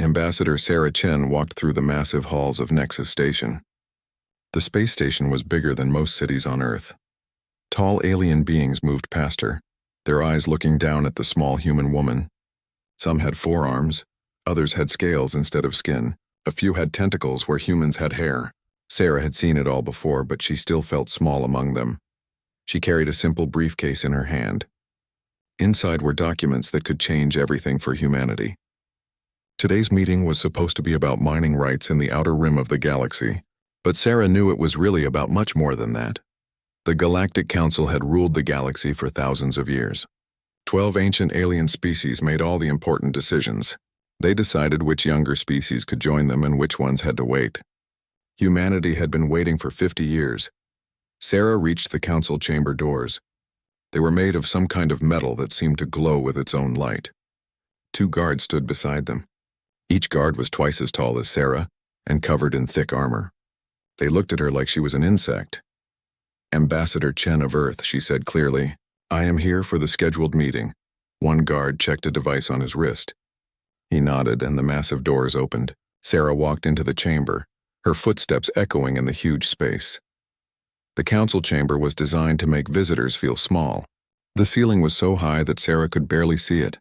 Ambassador Sarah Chen walked through the massive halls of Nexus Station. The space station was bigger than most cities on Earth. Tall alien beings moved past her, their eyes looking down at the small human woman. Some had forearms, others had scales instead of skin, a few had tentacles where humans had hair. Sarah had seen it all before, but she still felt small among them. She carried a simple briefcase in her hand. Inside were documents that could change everything for humanity. Today's meeting was supposed to be about mining rights in the outer rim of the galaxy, but Sarah knew it was really about much more than that. The Galactic Council had ruled the galaxy for thousands of years. 12 ancient alien species made all the important decisions. They decided which younger species could join them and which ones had to wait. Humanity had been waiting for 50 years. Sarah reached the council chamber doors. They were made of some kind of metal that seemed to glow with its own light. 2 guards stood beside them. Each guard was twice as tall as Sarah and covered in thick armor. They looked at her like she was an insect. "Ambassador Chen of Earth," she said clearly, "I am here for the scheduled meeting." One guard checked a device on his wrist. He nodded and the massive doors opened. Sarah walked into the chamber, her footsteps echoing in the huge space. The council chamber was designed to make visitors feel small. The ceiling was so high that Sarah could barely see it.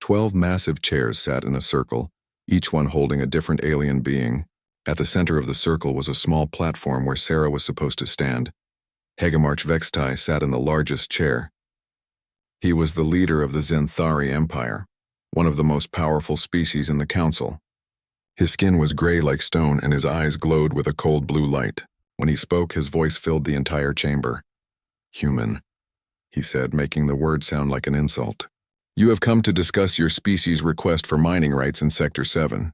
12 massive chairs sat in a circle, each one holding a different alien being. At the center of the circle was a small platform where Sarah was supposed to stand. Hegemarch Vextai sat in the largest chair. He was the leader of the Zenthari Empire, one of the most powerful species in the council. His skin was gray like stone and his eyes glowed with a cold blue light. When he spoke, his voice filled the entire chamber. "Human," he said, making the word sound like an insult. "You have come to discuss your species' request for mining rights in Sector 7.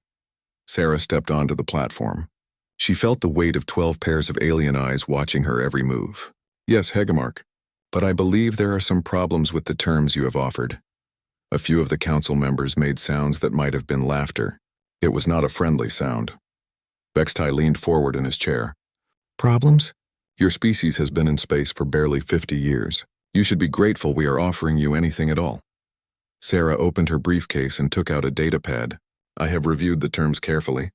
Sarah stepped onto the platform. She felt the weight of 12 pairs of alien eyes watching her every move. "Yes, Hegemarch, but I believe there are some problems with the terms you have offered." A few of the council members made sounds that might have been laughter. It was not a friendly sound. Vextai leaned forward in his chair. "Problems? Your species has been in space for barely 50 years. You should be grateful we are offering you anything at all." Sarah opened her briefcase and took out a datapad. "I have reviewed the terms carefully.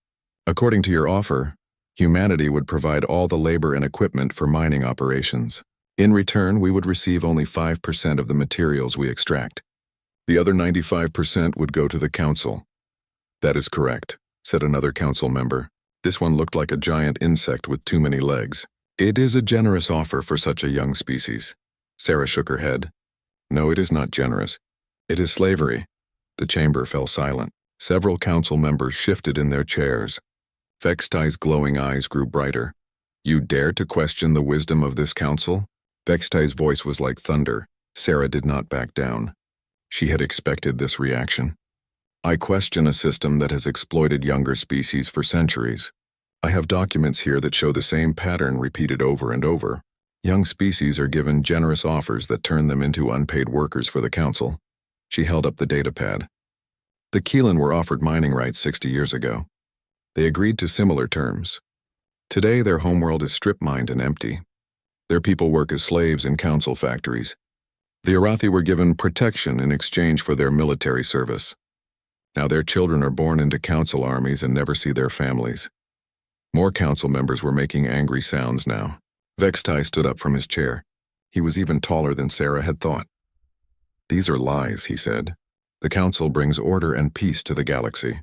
According to your offer, humanity would provide all the labor and equipment for mining operations. In return, we would receive only 5% of the materials we extract. The other 95% would go to the council." "That is correct," said another council member. This one looked like a giant insect with too many legs. "It is a generous offer for such a young species." Sarah shook her head. "No, it is not generous. It is slavery." The chamber fell silent. Several council members shifted in their chairs. Vextai's glowing eyes grew brighter. "You dare to question the wisdom of this council?" Vextai's voice was like thunder. Sarah did not back down. She had expected this reaction. "I question a system that has exploited younger species for centuries. I have documents here that show the same pattern repeated over and over. Young species are given generous offers that turn them into unpaid workers for the council." She held up the datapad. "The Keelan were offered mining rights 60 years ago. They agreed to similar terms. Today their homeworld is strip-mined and empty. Their people work as slaves in council factories. The Arathi were given protection in exchange for their military service. Now their children are born into council armies and never see their families." More council members were making angry sounds now. Vextai stood up from his chair. He was even taller than Sarah had thought. "These are lies," he said. "The council brings order and peace to the galaxy.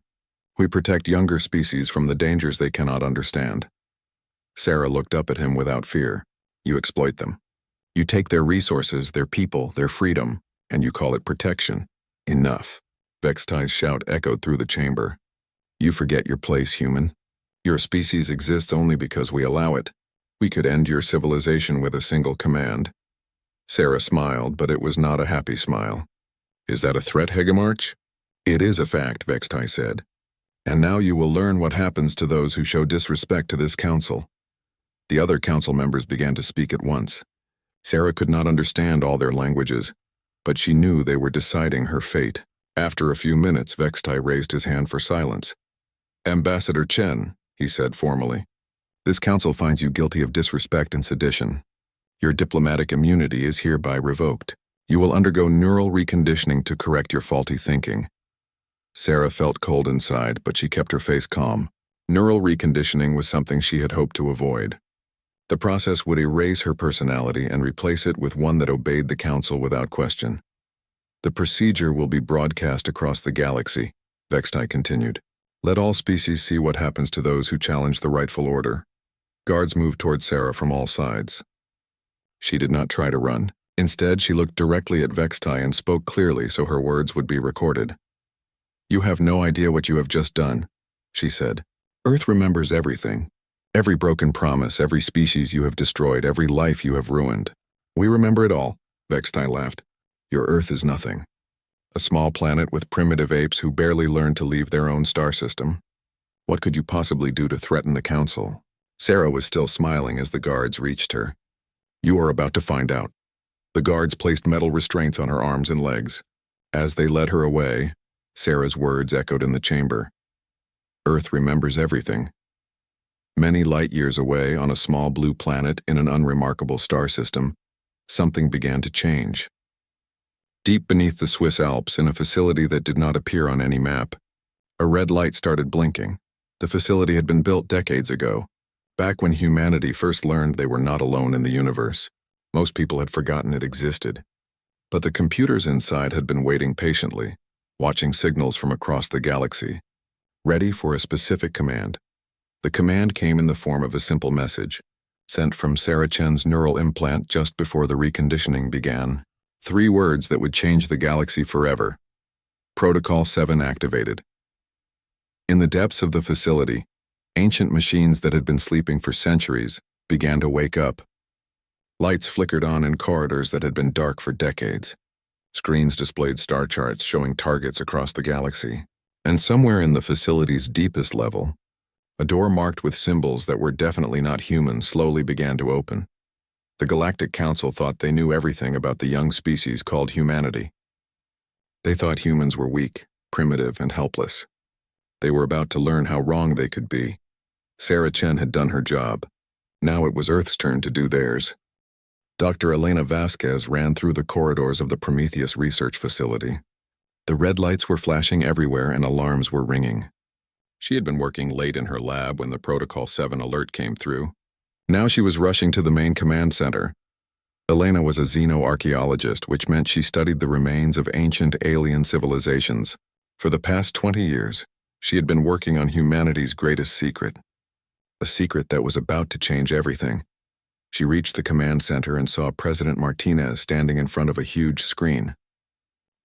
We protect younger species from the dangers they cannot understand." Sarah looked up at him without fear. "You exploit them. You take their resources, their people, their freedom, and you call it protection. Enough." Vextai's shout echoed through the chamber. "You forget your place, human. Your species exists only because we allow it. We could end your civilization with a single command." Sarah smiled, but it was not a happy smile. "Is that a threat, Hegemarch?" "It is a fact," Vextai said. "And now you will learn what happens to those who show disrespect to this council." The other council members began to speak at once. Sarah could not understand all their languages, but she knew they were deciding her fate. After a few minutes, Vextai raised his hand for silence. "Ambassador Chen," he said formally, "this council finds you guilty of disrespect and sedition. Your diplomatic immunity is hereby revoked. You will undergo neural reconditioning to correct your faulty thinking." Sarah felt cold inside, but she kept her face calm. Neural reconditioning was something she had hoped to avoid. The process would erase her personality and replace it with one that obeyed the council without question. The procedure will be broadcast across the galaxy, Vextai continued. Let all species see what happens to those who challenge the rightful order. Guards moved toward Sarah from all sides. She did not try to run. Instead, she looked directly at Vextai and spoke clearly so her words would be recorded. You have no idea what you have just done, she said. Earth remembers everything. Every broken promise, every species you have destroyed, every life you have ruined. We remember it all, Vextai laughed. Your Earth is nothing. A small planet with primitive apes who barely learned to leave their own star system. What could you possibly do to threaten the council? Sarah was still smiling as the guards reached her. You are about to find out. The guards placed metal restraints on her arms and legs. As they led her away, Sarah's words echoed in the chamber. Earth remembers everything. Many light years away, on a small blue planet in an unremarkable star system, something began to change. Deep beneath the Swiss Alps, in a facility that did not appear on any map, a red light started blinking. The facility had been built decades ago, back when humanity first learned they were not alone in the universe. Most people had forgotten it existed. But the computers inside had been waiting patiently, watching signals from across the galaxy, ready for a specific command. The command came in the form of a simple message, sent from Sarah Chen's neural implant just before the reconditioning began. 3 words that would change the galaxy forever. Protocol 7 activated. In the depths of the facility, ancient machines that had been sleeping for centuries began to wake up. Lights flickered on in corridors that had been dark for decades. Screens displayed star charts showing targets across the galaxy. And somewhere in the facility's deepest level, a door marked with symbols that were definitely not human slowly began to open. The Galactic Council thought they knew everything about the young species called humanity. They thought humans were weak, primitive, and helpless. They were about to learn how wrong they could be. Sarah Chen had done her job. Now it was Earth's turn to do theirs. Dr. Elena Vasquez ran through the corridors of the Prometheus research facility. The red lights were flashing everywhere and alarms were ringing. She had been working late in her lab when the Protocol 7 alert came through. Now she was rushing to the main command center. Elena was a xenoarchaeologist, which meant she studied the remains of ancient alien civilizations. For the past 20 years, she had been working on humanity's greatest secret. A secret that was about to change everything. She reached the command center and saw President Martinez standing in front of a huge screen.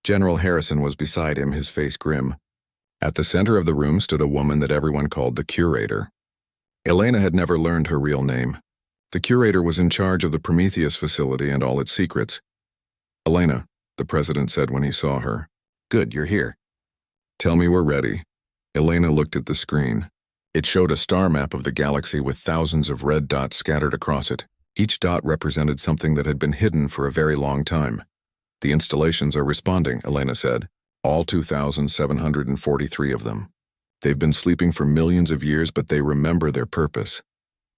General Harrison was beside him, his face grim. At the center of the room stood a woman that everyone called the Curator. Elena had never learned her real name. The Curator was in charge of the Prometheus facility and all its secrets. Elena, the president said when he saw her. Good, you're here. Tell me we're ready. Elena looked at the screen. It showed a star map of the galaxy with thousands of red dots scattered across it. Each dot represented something that had been hidden for a very long time. The installations are responding, Elena said. All 2,743 of them. They've been sleeping for millions of years, but they remember their purpose.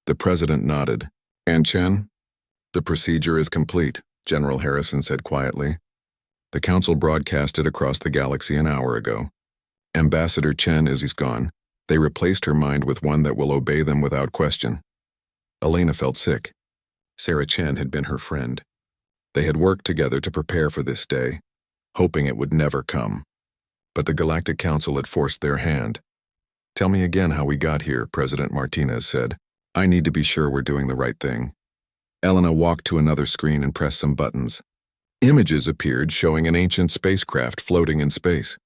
The president nodded. And Chen? The procedure is complete, General Harrison said quietly. The council broadcasted across the galaxy an hour ago. Ambassador Chen is gone. They replaced her mind with one that will obey them without question. Elena felt sick. Sarah Chen had been her friend. They had worked together to prepare for this day, hoping it would never come. But the Galactic Council had forced their hand. Tell me again how we got here, President Martinez said. I need to be sure we're doing the right thing. Elena walked to another screen and pressed some buttons. Images appeared showing an ancient spacecraft floating in space.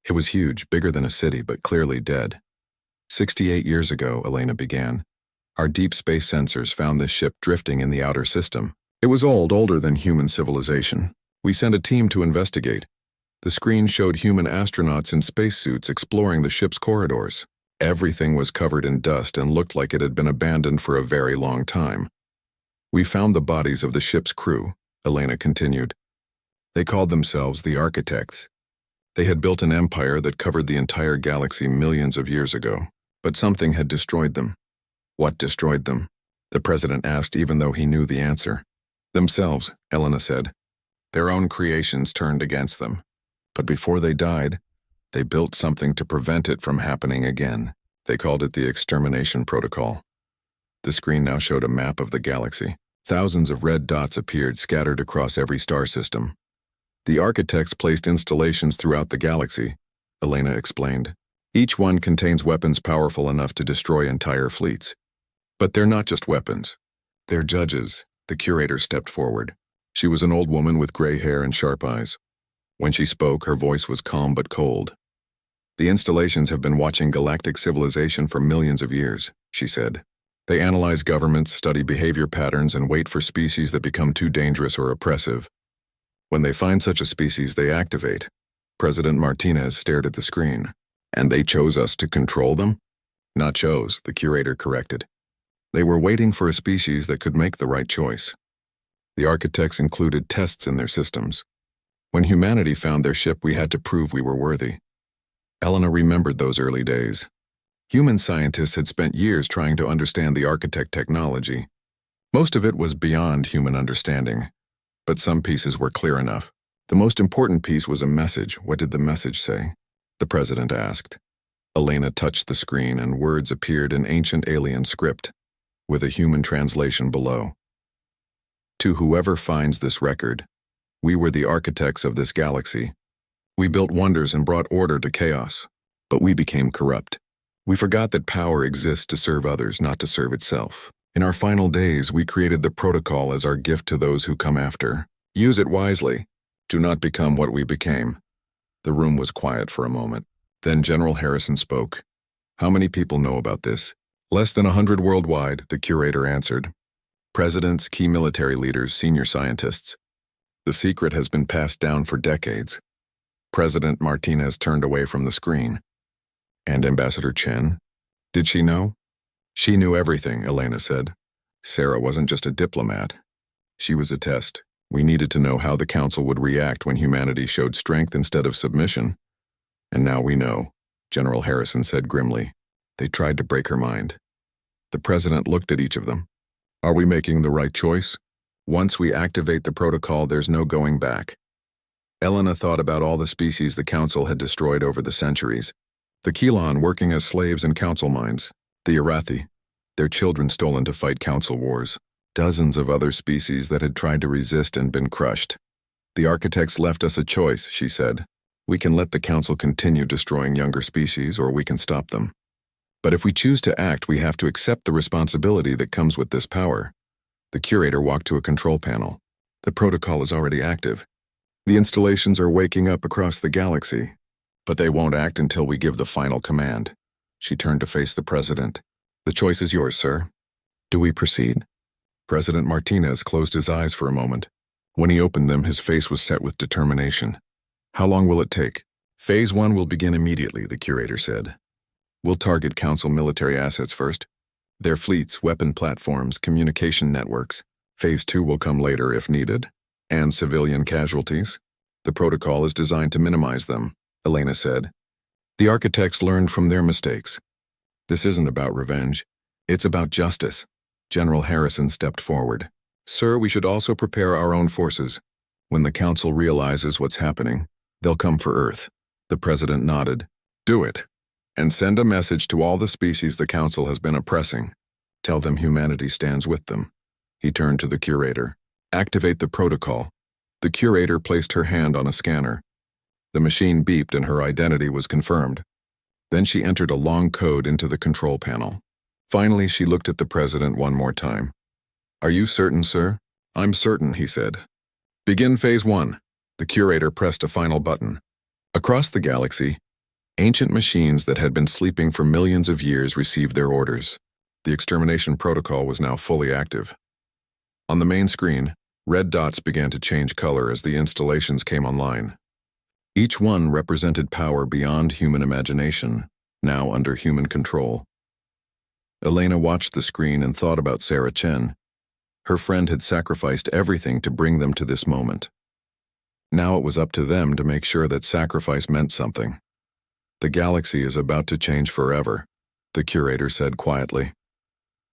It was huge, bigger than a city, but clearly dead. 68 years ago, Elena began. Our deep space sensors found this ship drifting in the outer system. It was older than human civilization. We sent a team to investigate. The screen showed human astronauts in spacesuits exploring the ship's corridors. Everything was covered in dust and looked like it had been abandoned for a very long time. We found the bodies of the ship's crew, Elena continued. They called themselves the Architects. They had built an empire that covered the entire galaxy millions of years ago, but something had destroyed them. What destroyed them? The president asked, even though he knew the answer. Themselves, Elena said. Their own creations turned against them. But before they died, They built something to prevent it from happening again. They called it the Extermination Protocol. The screen now showed a map of the galaxy. Thousands of red dots appeared scattered across every star system. The architects placed installations throughout the galaxy, Elena explained. Each one contains weapons powerful enough to destroy entire fleets. But they're not just weapons. They're judges. The curator stepped forward. She was an old woman with gray hair and sharp eyes. When she spoke, her voice was calm but cold. The installations have been watching galactic civilization for millions of years, she said. They analyze governments, study behavior patterns, and wait for species that become too dangerous or oppressive. When they find such a species, they activate. President Martinez stared at the screen. And they chose us to control them? Not chose, the curator corrected. They were waiting for a species that could make the right choice. The architects included tests in their systems. When humanity found their ship, we had to prove we were worthy. Elena remembered those early days. Human scientists had spent years trying to understand the architect technology. Most of it was beyond human understanding, but some pieces were clear enough. The most important piece was a message. What did the message say? The president asked. Elena touched the screen and words appeared in ancient alien script, with a human translation below. To whoever finds this record, we were the architects of this galaxy. We built wonders and brought order to chaos, but we became corrupt. We forgot that power exists to serve others, not to serve itself. In our final days, we created the protocol as our gift to those who come after. Use it wisely. Do not become what we became. The room was quiet for a moment. Then General Harrison spoke. How many people know about this? Less than 100 worldwide, the curator answered. Presidents, key military leaders, senior scientists. The secret has been passed down for decades. President Martinez turned away from the screen. And Ambassador Chen? Did she know? She knew everything, Elena said. Sarah wasn't just a diplomat. She was a test. We needed to know how the council would react when humanity showed strength instead of submission. And now we know, General Harrison said grimly. They tried to break her mind. The president looked at each of them. Are we making the right choice? Once we activate the protocol, there's no going back. Elena thought about all the species the council had destroyed over the centuries. The Kelon working as slaves in council mines, the Arathi, their children stolen to fight council wars, dozens of other species that had tried to resist and been crushed. The architects left us a choice, she said. We can let the council continue destroying younger species, or we can stop them. But if we choose to act, we have to accept the responsibility that comes with this power. The curator walked to a control panel. The protocol is already active. The installations are waking up across the galaxy. But they won't act until we give the final command. She turned to face the president. The choice is yours, sir. Do we proceed? President Martinez closed his eyes for a moment. When he opened them, his face was set with determination. How long will it take? Phase 1 will begin immediately, the curator said. We'll target council military assets first. Their fleets, weapon platforms, communication networks. Phase 2 will come later if needed. And civilian casualties. The protocol is designed to minimize them, Elena said. The architects learned from their mistakes. This isn't about revenge. It's about justice. General Harrison stepped forward. Sir, we should also prepare our own forces. When the council realizes what's happening, they'll come for Earth. The president nodded. Do it. And send a message to all the species the council has been oppressing. Tell them humanity stands with them. He turned to the curator. Activate the protocol. The curator placed her hand on a scanner. The machine beeped and her identity was confirmed. Then she entered a long code into the control panel. Finally, she looked at the president one more time. Are you certain, sir? I'm certain, he said. Begin phase 1. The curator pressed a final button. Across the galaxy, ancient machines that had been sleeping for millions of years received their orders. The extermination protocol was now fully active. On the main screen, red dots began to change color as the installations came online. Each one represented power beyond human imagination, now under human control. Elena watched the screen and thought about Sarah Chen. Her friend had sacrificed everything to bring them to this moment. Now it was up to them to make sure that sacrifice meant something. The galaxy is about to change forever, the curator said quietly.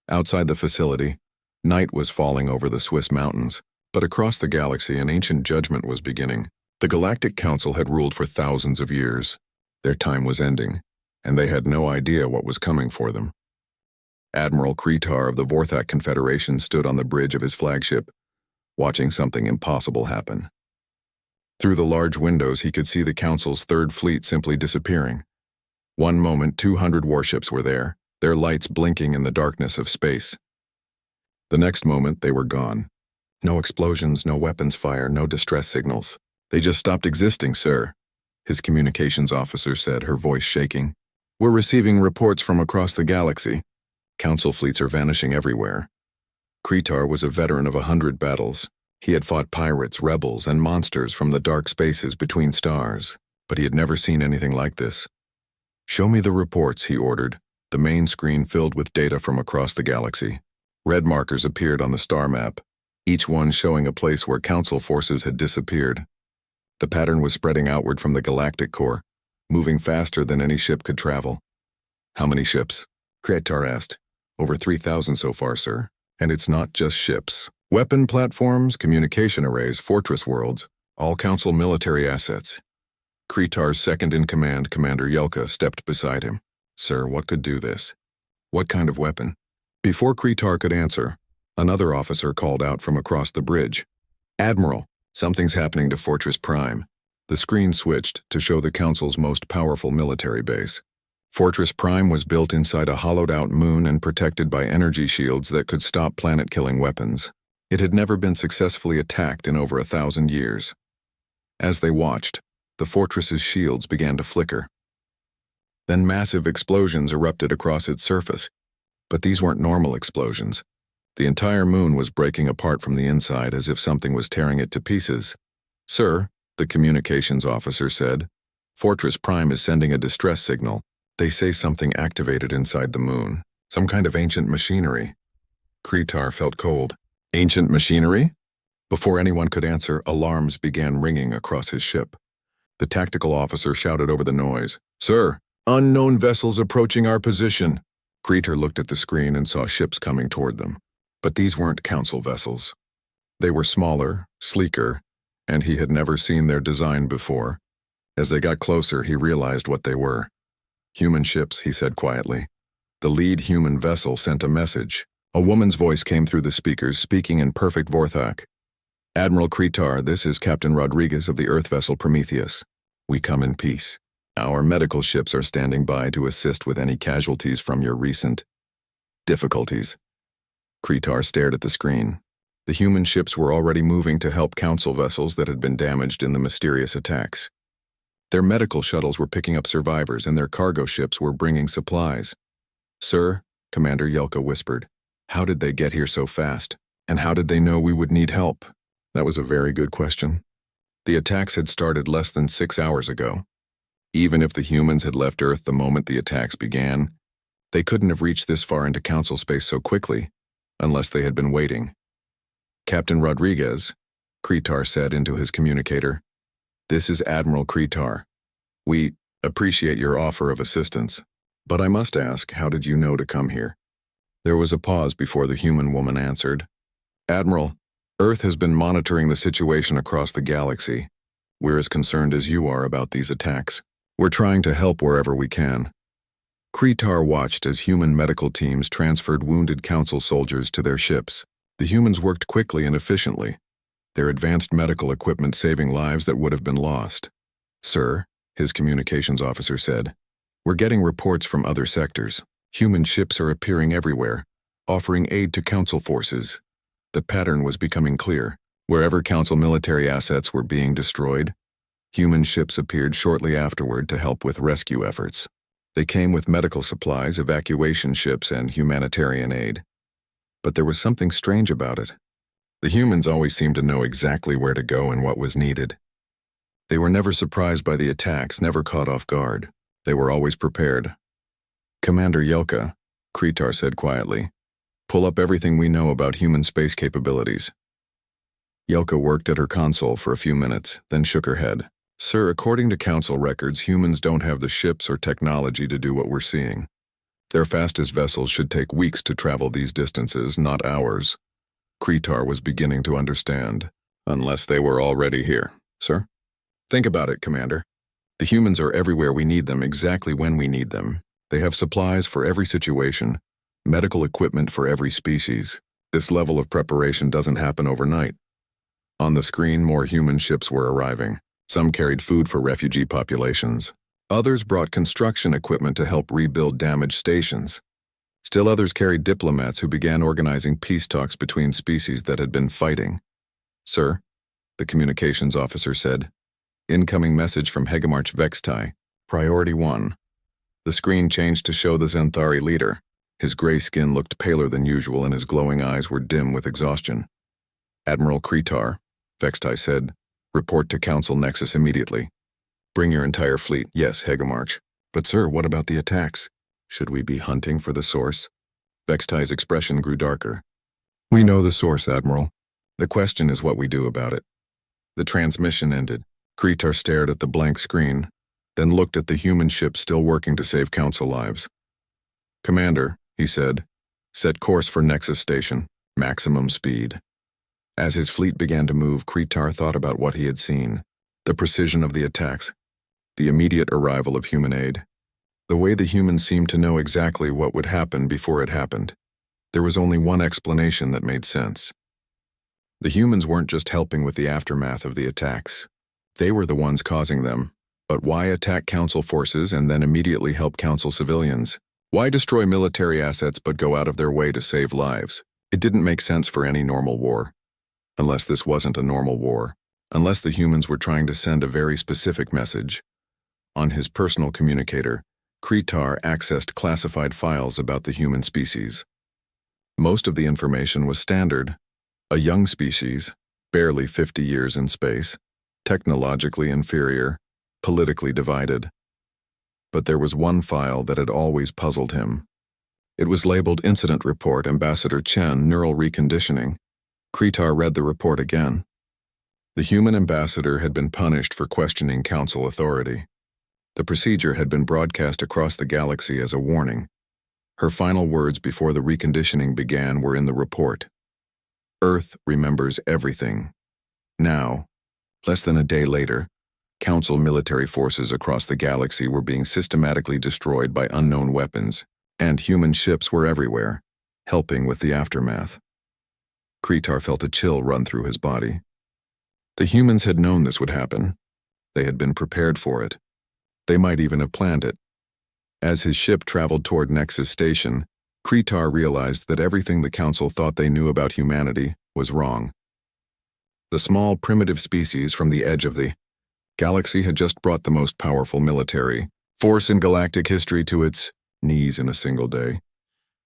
Outside the facility, night was falling over the Swiss mountains, but across the galaxy an ancient judgment was beginning. The Galactic Council had ruled for thousands of years. Their time was ending, and they had no idea what was coming for them. Admiral Kretar of the Vorthak Confederation stood on the bridge of his flagship, watching something impossible happen. Through the large windows, he could see the Council's third fleet simply disappearing. One moment, 200 warships were there, their lights blinking in the darkness of space. The next moment, they were gone. No explosions, no weapons fire, no distress signals. They just stopped existing, sir, his communications officer said, her voice shaking. We're receiving reports from across the galaxy. Council fleets are vanishing everywhere. Kretar was a veteran of 100 battles. He had fought pirates, rebels, and monsters from the dark spaces between stars, but he had never seen anything like this. Show me the reports, he ordered, the main screen filled with data from across the galaxy. Red markers appeared on the star map, each one showing a place where Council forces had disappeared. The pattern was spreading outward from the galactic core, moving faster than any ship could travel. How many ships? Kretar asked. Over 3,000 so far, sir. And it's not just ships. Weapon platforms, communication arrays, fortress worlds, all Council military assets. Kretar's second-in-command, Commander Yelka, stepped beside him. Sir, what could do this? What kind of weapon? Before Kretar could answer, another officer called out from across the bridge. Admiral, something's happening to Fortress Prime. The screen switched to show the Council's most powerful military base. Fortress Prime was built inside a hollowed-out moon and protected by energy shields that could stop planet-killing weapons. It had never been successfully attacked in over 1,000 years. As they watched, the fortress's shields began to flicker. Then massive explosions erupted across its surface. But these weren't normal explosions. The entire moon was breaking apart from the inside as if something was tearing it to pieces. Sir, the communications officer said, Fortress Prime is sending a distress signal. They say something activated inside the moon. Some kind of ancient machinery. Kretar felt cold. Ancient machinery? Before anyone could answer, alarms began ringing across his ship. The tactical officer shouted over the noise, Sir, unknown vessels approaching our position. Kretar looked at the screen and saw ships coming toward them. But these weren't Council vessels. They were smaller, sleeker, and he had never seen their design before. As they got closer, he realized what they were. Human ships, he said quietly. The lead human vessel sent a message. A woman's voice came through the speakers, speaking in perfect Vorthak. Admiral Kretar, this is Captain Rodriguez of the Earth vessel Prometheus. We come in peace. Our medical ships are standing by to assist with any casualties from your recent difficulties. Kretar stared at the screen. The human ships were already moving to help Council vessels that had been damaged in the mysterious attacks. Their medical shuttles were picking up survivors, and their cargo ships were bringing supplies. Sir, Commander Yelka whispered, how did they get here so fast? And how did they know we would need help? That was a very good question. The attacks had started less than 6 hours ago. Even if the humans had left Earth the moment the attacks began, they couldn't have reached this far into Council space so quickly, unless they had been waiting. Captain Rodriguez, Kretar said into his communicator, this is Admiral Kretar. We appreciate your offer of assistance, but I must ask, how did you know to come here? There was a pause before the human woman answered. Admiral, Earth has been monitoring the situation across the galaxy. We're as concerned as you are about these attacks. We're trying to help wherever we can. Kretar watched as human medical teams transferred wounded Council soldiers to their ships. The humans worked quickly and efficiently, their advanced medical equipment saving lives that would have been lost. Sir, his communications officer said, we're getting reports from other sectors. Human ships are appearing everywhere, offering aid to Council forces. The pattern was becoming clear. Wherever Council military assets were being destroyed, human ships appeared shortly afterward to help with rescue efforts. They came with medical supplies, evacuation ships, and humanitarian aid. But there was something strange about it. The humans always seemed to know exactly where to go and what was needed. They were never surprised by the attacks, never caught off guard. They were always prepared. Commander Yelka, Kretar said quietly, pull up everything we know about human space capabilities. Yelka worked at her console for a few minutes, then shook her head. Sir, according to Council records, humans don't have the ships or technology to do what we're seeing. Their fastest vessels should take weeks to travel these distances, not hours. Kretar was beginning to understand, unless they were already here. Sir? Think about it, Commander. The humans are everywhere we need them exactly when we need them. They have supplies for every situation, medical equipment for every species. This level of preparation doesn't happen overnight. On the screen, more human ships were arriving. Some carried food for refugee populations. Others brought construction equipment to help rebuild damaged stations. Still others carried diplomats who began organizing peace talks between species that had been fighting. "Sir," the communications officer said, "incoming message from Hegemarch Vextai, Priority 1. The screen changed to show the Xanthari leader. His gray skin looked paler than usual and his glowing eyes were dim with exhaustion. "Admiral Kretar," Vextai said, "report to Council Nexus immediately. Bring your entire fleet." "Yes, Hegemarch. But sir, what about the attacks? Should we be hunting for the source?" Vextai's expression grew darker. "We know the source, Admiral. The question is what we do about it." The transmission ended. Kretar stared at the blank screen, then looked at the human ship still working to save Council lives. "Commander," he said, "set course for Nexus Station, maximum speed." As his fleet began to move, Kretar thought about what he had seen. The precision of the attacks, the immediate arrival of human aid, the way the humans seemed to know exactly what would happen before it happened. There was only one explanation that made sense. The humans weren't just helping with the aftermath of the attacks. They were the ones causing them. But why attack Council forces and then immediately help Council civilians? Why destroy military assets but go out of their way to save lives? It didn't make sense for any normal war. Unless this wasn't a normal war. Unless the humans were trying to send a very specific message. On his personal communicator, Kretar accessed classified files about the human species. Most of the information was standard. A young species, barely 50 years in space, technologically inferior, politically divided. But there was one file that had always puzzled him. It was labeled Incident Report Ambassador Chen Neural Reconditioning. Kretar read the report again. The human ambassador had been punished for questioning Council authority. The procedure had been broadcast across the galaxy as a warning. Her final words before the reconditioning began were in the report. "Earth remembers everything." Now, less than a day later, Council military forces across the galaxy were being systematically destroyed by unknown weapons, and human ships were everywhere, helping with the aftermath. Kretar felt a chill run through his body. The humans had known this would happen. They had been prepared for it. They might even have planned it. As his ship traveled toward Nexus Station, Kretar realized that everything the Council thought they knew about humanity was wrong. The small, primitive species from the edge of the galaxy had just brought the most powerful military force in galactic history to its knees in a single day,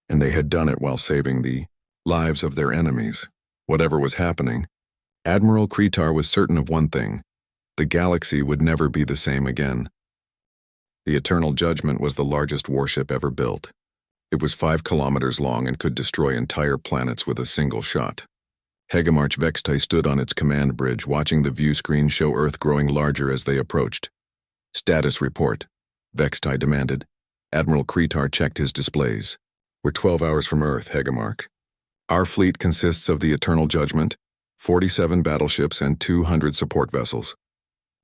and they had done it while saving the lives of their enemies. Whatever was happening, Admiral Kretar was certain of one thing: the galaxy would never be the same again. The Eternal Judgment was the largest warship ever built. It was 5 kilometers long and could destroy entire planets with a single shot. Hegemarch Vextai stood on its command bridge, watching the view screen show Earth growing larger as they approached. "Status report," Vextai demanded. Admiral Kretar checked his displays. "We're 12 hours from Earth, Hegemarch. Our fleet consists of the Eternal Judgment, 47 battleships, and 200 support vessels.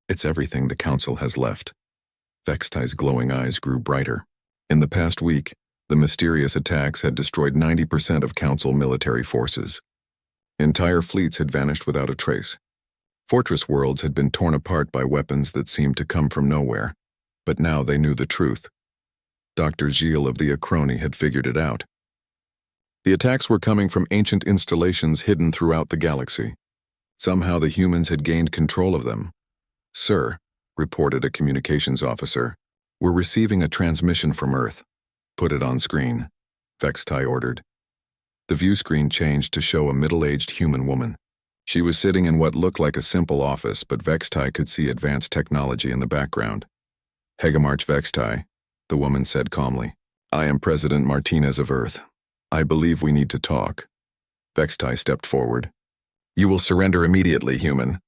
It's everything the Council has left." Vextai's glowing eyes grew brighter. In the past week, the mysterious attacks had destroyed 90% of Council military forces. Entire fleets had vanished without a trace. Fortress worlds had been torn apart by weapons that seemed to come from nowhere. But now they knew the truth. Dr. Gilles of the Acroni had figured it out. The attacks were coming from ancient installations hidden throughout the galaxy. Somehow the humans had gained control of them. "Sir," reported a communications officer, "we're receiving a transmission from Earth." "Put it on screen," Vextai ordered. The view screen changed to show a middle-aged human woman. She was sitting in what looked like a simple office, but Vextai could see advanced technology in the background. "Hegemarch Vextai," the woman said calmly. "I am President Martinez of Earth. I believe we need to talk." Vextai stepped forward. "You will surrender immediately, human.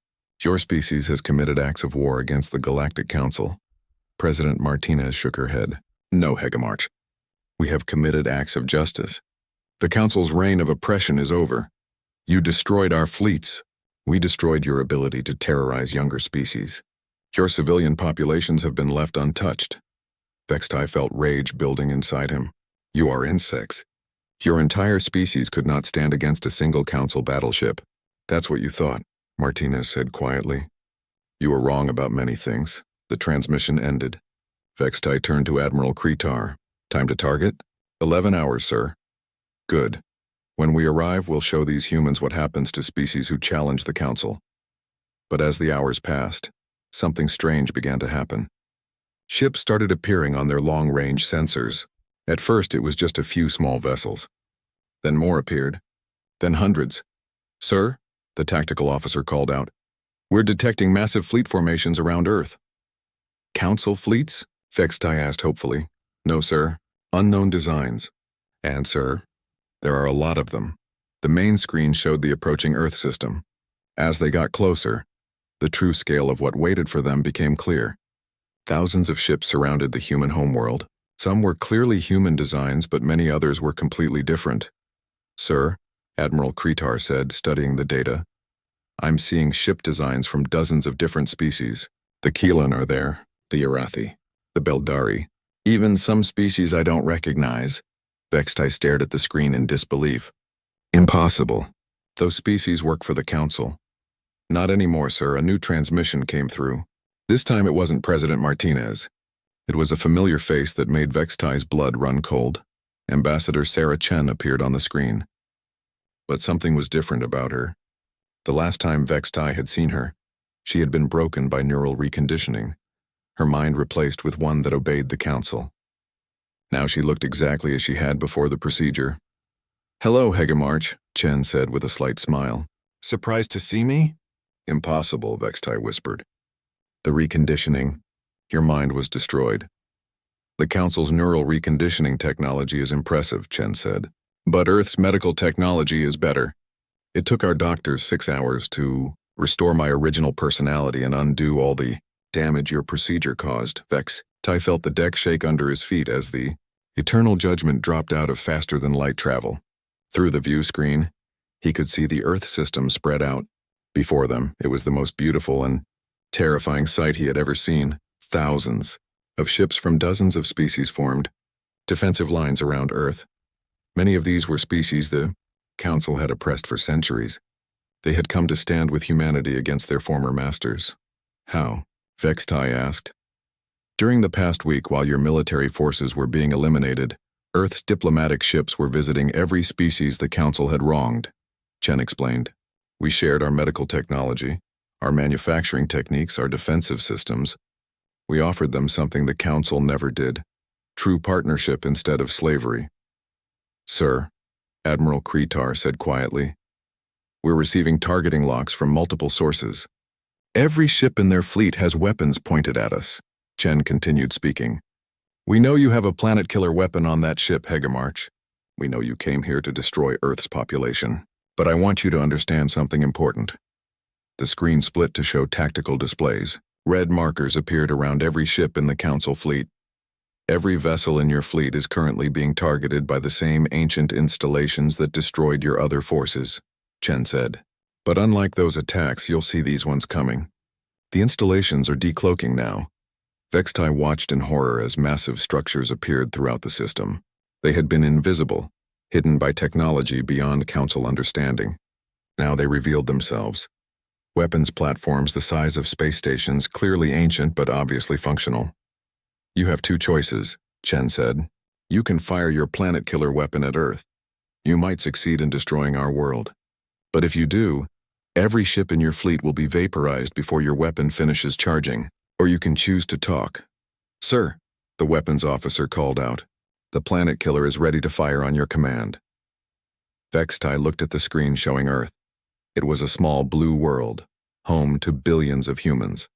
Your species has committed acts of war against the Galactic Council." President Martinez shook her head. "No, Hegemarch. We have committed acts of justice. The Council's reign of oppression is over. You destroyed our fleets. We destroyed your ability to terrorize younger species. Your civilian populations have been left untouched. Vextai felt rage building inside him. You are insects. Your entire species could not stand against a single council battleship. That's what you thought, Martinez said quietly. You were wrong about many things. The transmission ended. Vextai turned to Admiral Kretar. Time to target? 11 hours, sir. Good. When we arrive, we'll show these humans what happens to species who challenge the council. But as the hours passed, something strange began to happen. Ships started appearing on their long-range sensors. At first, it was just a few small vessels. Then more appeared. Then hundreds. Sir, the tactical officer called out, we're detecting massive fleet formations around Earth. Council fleets? Vextai asked hopefully. No, sir. Unknown designs. And, sir, there are a lot of them. The main screen showed the approaching Earth system. As they got closer, the true scale of what waited for them became clear. Thousands of ships surrounded the human homeworld. Some were clearly human designs, but many others were completely different. Sir, Admiral Kretar said, studying the data, I'm seeing ship designs from dozens of different species. The Keelan are there, the Arathi, the Beldari, even some species I don't recognize. Vextai stared at the screen in disbelief. Impossible. Those species work for the Council. Not anymore, sir. A new transmission came through. This time it wasn't President Martinez. It was a familiar face that made Vextai's blood run cold. Ambassador Sarah Chen appeared on the screen. But something was different about her. The last time Vextai had seen her, she had been broken by neural reconditioning, her mind replaced with one that obeyed the Council. Now she looked exactly as she had before the procedure. Hello, Hegemarch, Chen said with a slight smile. Surprised to see me? Impossible, Vextai whispered. The reconditioning. Your mind was destroyed. The Council's neural reconditioning technology is impressive, Chen said. But Earth's medical technology is better. It took our doctors 6 hours to restore my original personality and undo all the damage your procedure caused, Vextai felt the deck shake under his feet as the eternal judgment dropped out of faster-than-light travel. Through the view screen, he could see the Earth system spread out. Before them, it was the most beautiful and terrifying sight he had ever seen. Thousands of ships from dozens of species formed defensive lines around Earth. Many of these were species the Council had oppressed for centuries. They had come to stand with humanity against their former masters. How? Vextai asked. During the past week, while your military forces were being eliminated, Earth's diplomatic ships were visiting every species the Council had wronged, Chen explained. We shared our medical technology, our manufacturing techniques, our defensive systems. We offered them something the Council never did, true partnership instead of slavery. Sir, Admiral Kretar said quietly, we're receiving targeting locks from multiple sources. Every ship in their fleet has weapons pointed at us, Chen continued speaking. We know you have a planet-killer weapon on that ship, Hegemarch. We know you came here to destroy Earth's population. But I want you to understand something important. The screen split to show tactical displays. Red markers appeared around every ship in the Council fleet. Every vessel in your fleet is currently being targeted by the same ancient installations that destroyed your other forces, Chen said. But unlike those attacks, you'll see these ones coming. The installations are decloaking now. Vextai watched in horror as massive structures appeared throughout the system. They had been invisible, hidden by technology beyond Council understanding. Now they revealed themselves. Weapons platforms the size of space stations, clearly ancient but obviously functional. You have two choices, Chen said. You can fire your planet-killer weapon at Earth. You might succeed in destroying our world. But if you do, every ship in your fleet will be vaporized before your weapon finishes charging. Or you can choose to talk. Sir, the weapons officer called out. The planet killer is ready to fire on your command. Vextai looked at the screen showing Earth. It was a small blue world, home to billions of humans.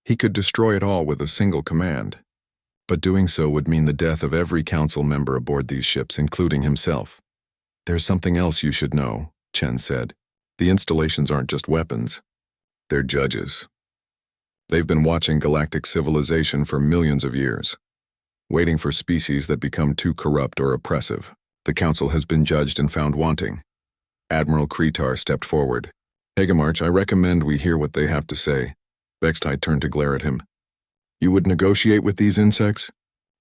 He could destroy it all with a single command. But doing so would mean the death of every Council member aboard these ships, including himself. There's something else you should know, Chen said. The installations aren't just weapons. They're judges. They've been watching galactic civilization for millions of years, waiting for species that become too corrupt or oppressive. The Council has been judged and found wanting. Admiral Kretar stepped forward. Hegemarch, I recommend we hear what they have to say. Vextai turned to glare at him. You would negotiate with these insects?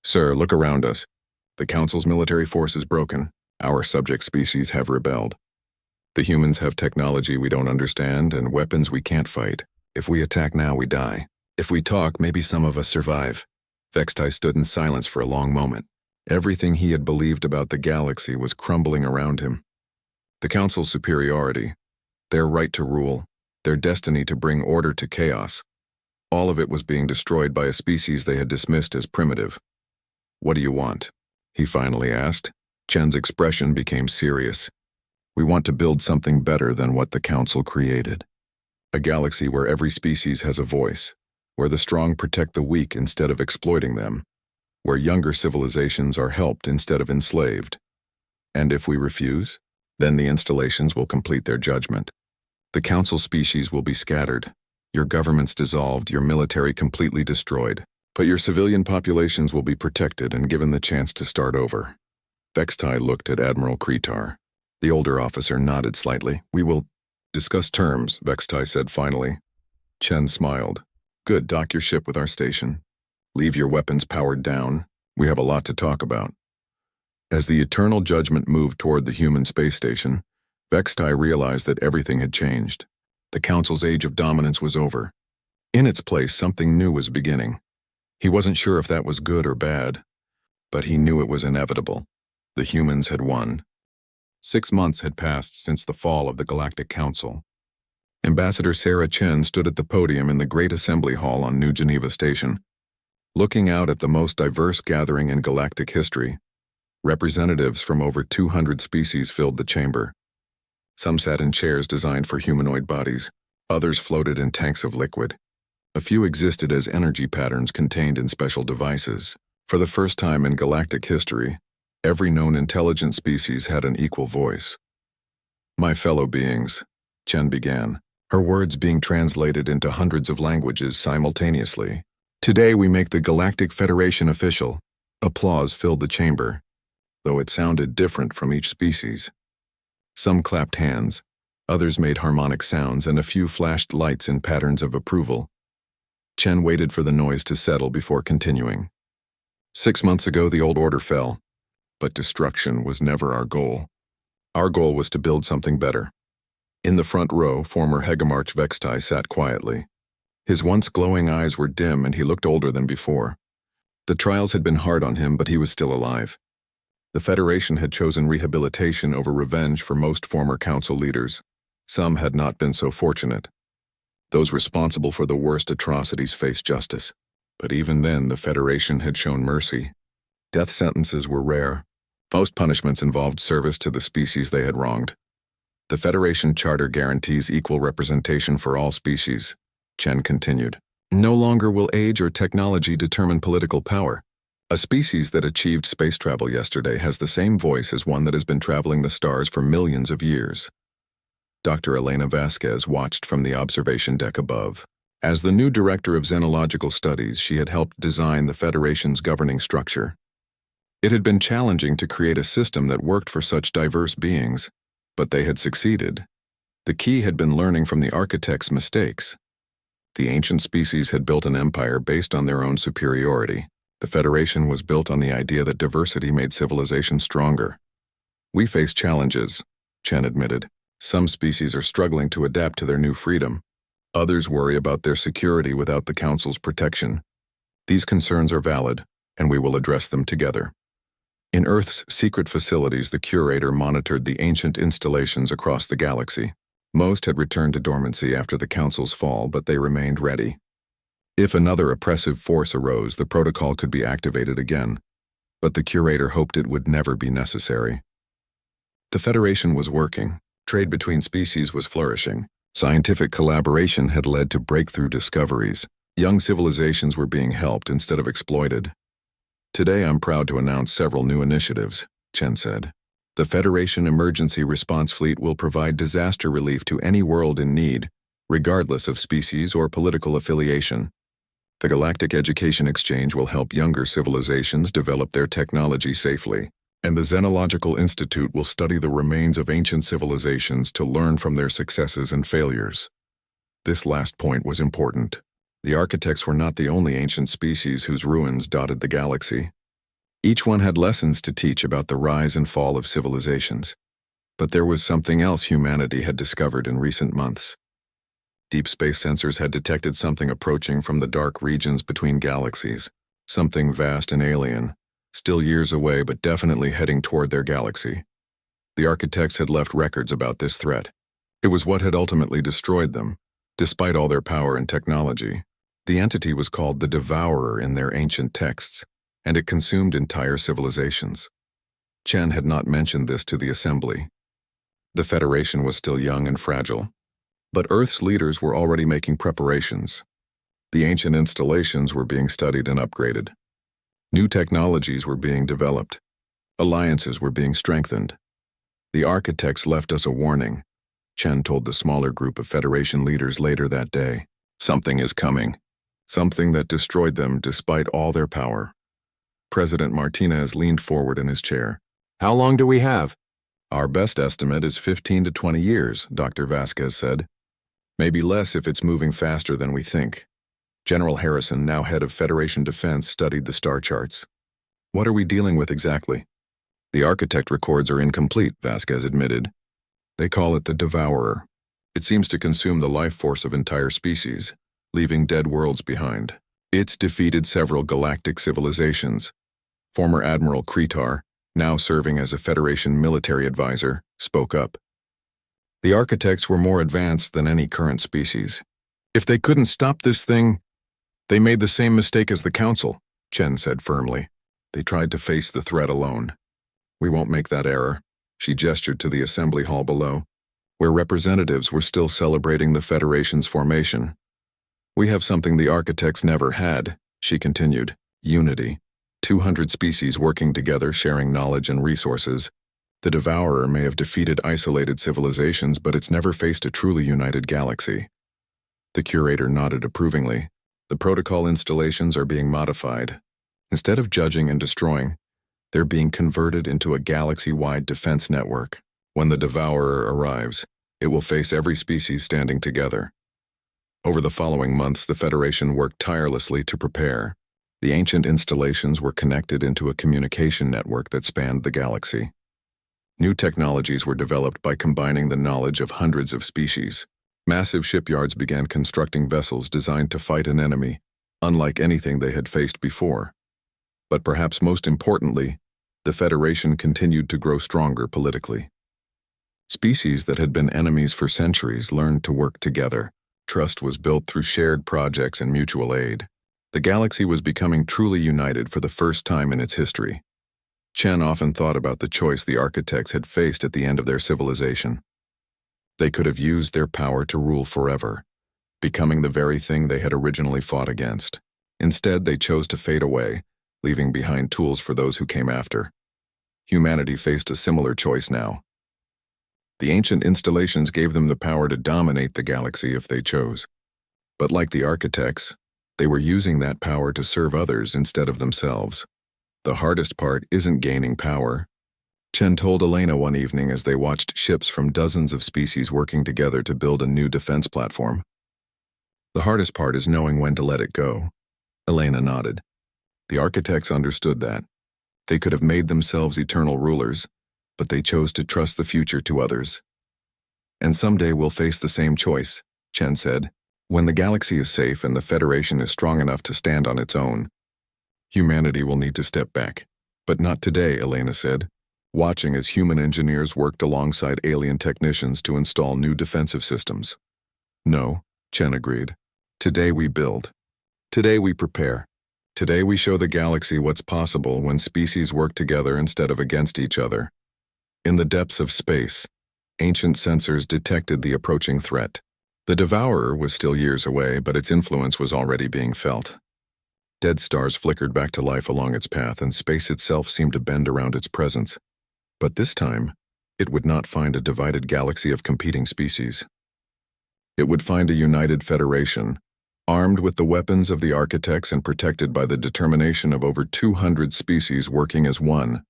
Sir, look around us. The Council's military force is broken. Our subject species have rebelled. The humans have technology we don't understand and weapons we can't fight. If we attack now, we die. If we talk, maybe some of us survive. Vextai stood in silence for a long moment. Everything he had believed about the galaxy was crumbling around him. The Council's superiority, their right to rule, their destiny to bring order to chaos, all of it was being destroyed by a species they had dismissed as primitive. What do you want? He finally asked. Chen's expression became serious. We want to build something better than what the Council created. A galaxy where every species has a voice, where the strong protect the weak instead of exploiting them, where younger civilizations are helped instead of enslaved. And if we refuse, then the installations will complete their judgment. The Council species will be scattered, your governments dissolved, your military completely destroyed, but your civilian populations will be protected and given the chance to start over. Vextai looked at Admiral Kretar. The older officer nodded slightly. We will discuss terms, Vextai said finally. Chen smiled. Good, dock your ship with our station. Leave your weapons powered down. We have a lot to talk about. As the Eternal Judgment moved toward the human space station, Vextai realized that everything had changed. The Council's age of dominance was over. In its place, something new was beginning. He wasn't sure if that was good or bad, but he knew it was inevitable. The humans had won. 6 months had passed since the fall of the Galactic Council. Ambassador Sarah Chen stood at the podium in the Great Assembly Hall on New Geneva Station, looking out at the most diverse gathering in galactic history. Representatives from over 200 species filled the chamber. Some sat in chairs designed for humanoid bodies. Others floated in tanks of liquid. A few existed as energy patterns contained in special devices. For the first time in galactic history, every known intelligent species had an equal voice. My fellow beings, Chen began, her words being translated into hundreds of languages simultaneously. Today we make the Galactic Federation official. Applause filled the chamber, though it sounded different from each species. Some clapped hands, others made harmonic sounds, and a few flashed lights in patterns of approval. Chen waited for the noise to settle before continuing. 6 months ago, the old order fell, but destruction was never our goal. Our goal was to build something better. In the front row, former Hegemarch Vextai sat quietly. His once glowing eyes were dim and he looked older than before. The trials had been hard on him, but he was still alive. The Federation had chosen rehabilitation over revenge for most former council leaders. Some had not been so fortunate. Those responsible for the worst atrocities faced justice. But even then, the Federation had shown mercy. Death sentences were rare. Most punishments involved service to the species they had wronged. The Federation Charter guarantees equal representation for all species, Chen continued. No longer will age or technology determine political power. A species that achieved space travel yesterday has the same voice as one that has been traveling the stars for millions of years. Dr. Elena Vasquez watched from the observation deck above. As the new director of xenological studies, she had helped design the Federation's governing structure. It had been challenging to create a system that worked for such diverse beings, but they had succeeded. The key had been learning from the architect's mistakes. The ancient species had built an empire based on their own superiority. The Federation was built on the idea that diversity made civilization stronger. We face challenges, Chen admitted. Some species are struggling to adapt to their new freedom. Others worry about their security without the Council's protection. These concerns are valid, and we will address them together. In Earth's secret facilities, the Curator monitored the ancient installations across the galaxy. Most had returned to dormancy after the Council's fall, but they remained ready. If another oppressive force arose, the protocol could be activated again, but the Curator hoped it would never be necessary. The Federation was working. Trade between species was flourishing. Scientific collaboration had led to breakthrough discoveries. Young civilizations were being helped instead of exploited. Today I'm proud to announce several new initiatives, Chen said. The Federation Emergency Response Fleet will provide disaster relief to any world in need, regardless of species or political affiliation. The Galactic Education Exchange will help younger civilizations develop their technology safely, and the Xenological Institute will study the remains of ancient civilizations to learn from their successes and failures. This last point was important. The architects were not the only ancient species whose ruins dotted the galaxy. Each one had lessons to teach about the rise and fall of civilizations. But there was something else humanity had discovered in recent months. Deep space sensors had detected something approaching from the dark regions between galaxies, something vast and alien, still years away but definitely heading toward their galaxy. The architects had left records about this threat. It was what had ultimately destroyed them, despite all their power and technology. The entity was called the Devourer in their ancient texts, and it consumed entire civilizations. Chen had not mentioned this to the Assembly. The Federation was still young and fragile, but Earth's leaders were already making preparations. The ancient installations were being studied and upgraded. New technologies were being developed. Alliances were being strengthened. The architects left us a warning, Chen told the smaller group of Federation leaders later that day. Something is coming. Something that destroyed them despite all their power. President Martinez leaned forward in his chair. How long do we have? Our best estimate is 15 to 20 years, Dr. Vasquez said. Maybe less if it's moving faster than we think. General Harrison, now head of Federation Defense, studied the star charts. What are we dealing with exactly? The architect records are incomplete, Vasquez admitted. They call it the Devourer. It seems to consume the life force of entire species, leaving dead worlds behind. It's defeated several galactic civilizations. Former Admiral Kretar, now serving as a Federation military advisor, spoke up. The architects were more advanced than any current species. If they couldn't stop this thing, they made the same mistake as the Council, Chen said firmly. They tried to face the threat alone. We won't make that error. She gestured to the assembly hall below, where representatives were still celebrating the Federation's formation. We have something the architects never had, she continued. Unity. 200 species working together, sharing knowledge and resources. The Devourer may have defeated isolated civilizations, but it's never faced a truly united galaxy. The curator nodded approvingly. The protocol installations are being modified. Instead of judging and destroying, they're being converted into a galaxy-wide defense network. When the Devourer arrives, it will face every species standing together. Over the following months, the Federation worked tirelessly to prepare. The ancient installations were connected into a communication network that spanned the galaxy. New technologies were developed by combining the knowledge of hundreds of species. Massive shipyards began constructing vessels designed to fight an enemy, unlike anything they had faced before. But perhaps most importantly, the Federation continued to grow stronger politically. Species that had been enemies for centuries learned to work together. Trust was built through shared projects and mutual aid. The galaxy was becoming truly united for the first time in its history. Chen often thought about the choice the architects had faced at the end of their civilization. They could have used their power to rule forever, becoming the very thing they had originally fought against. Instead, they chose to fade away, leaving behind tools for those who came after. Humanity faced a similar choice now. The ancient installations gave them the power to dominate the galaxy if they chose. But like the architects, they were using that power to serve others instead of themselves. The hardest part isn't gaining power, Chen told Elena one evening as they watched ships from dozens of species working together to build a new defense platform. The hardest part is knowing when to let it go. Elena nodded. The architects understood that. They could have made themselves eternal rulers, but they chose to trust the future to others. And someday we'll face the same choice, Chen said. When the galaxy is safe and the Federation is strong enough to stand on its own, humanity will need to step back. But not today, Elena said, watching as human engineers worked alongside alien technicians to install new defensive systems. No, Chen agreed. Today we build. Today we prepare. Today we show the galaxy what's possible when species work together instead of against each other. In the depths of space, ancient sensors detected the approaching threat. The Devourer was still years away, but its influence was already being felt. Dead stars flickered back to life along its path, and space itself seemed to bend around its presence. But this time, it would not find a divided galaxy of competing species. It would find a united federation, armed with the weapons of the architects and protected by the determination of over 200 species working as one.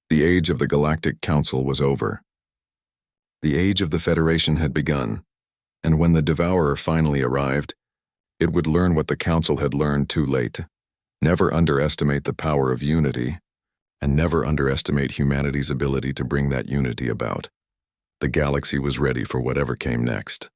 The age of the Galactic Council was over. The age of the Federation had begun, and when the Devourer finally arrived, It would learn what the Council had learned too late. Never underestimate the power of unity, and never underestimate humanity's ability to bring that unity about. The galaxy was ready for whatever came next.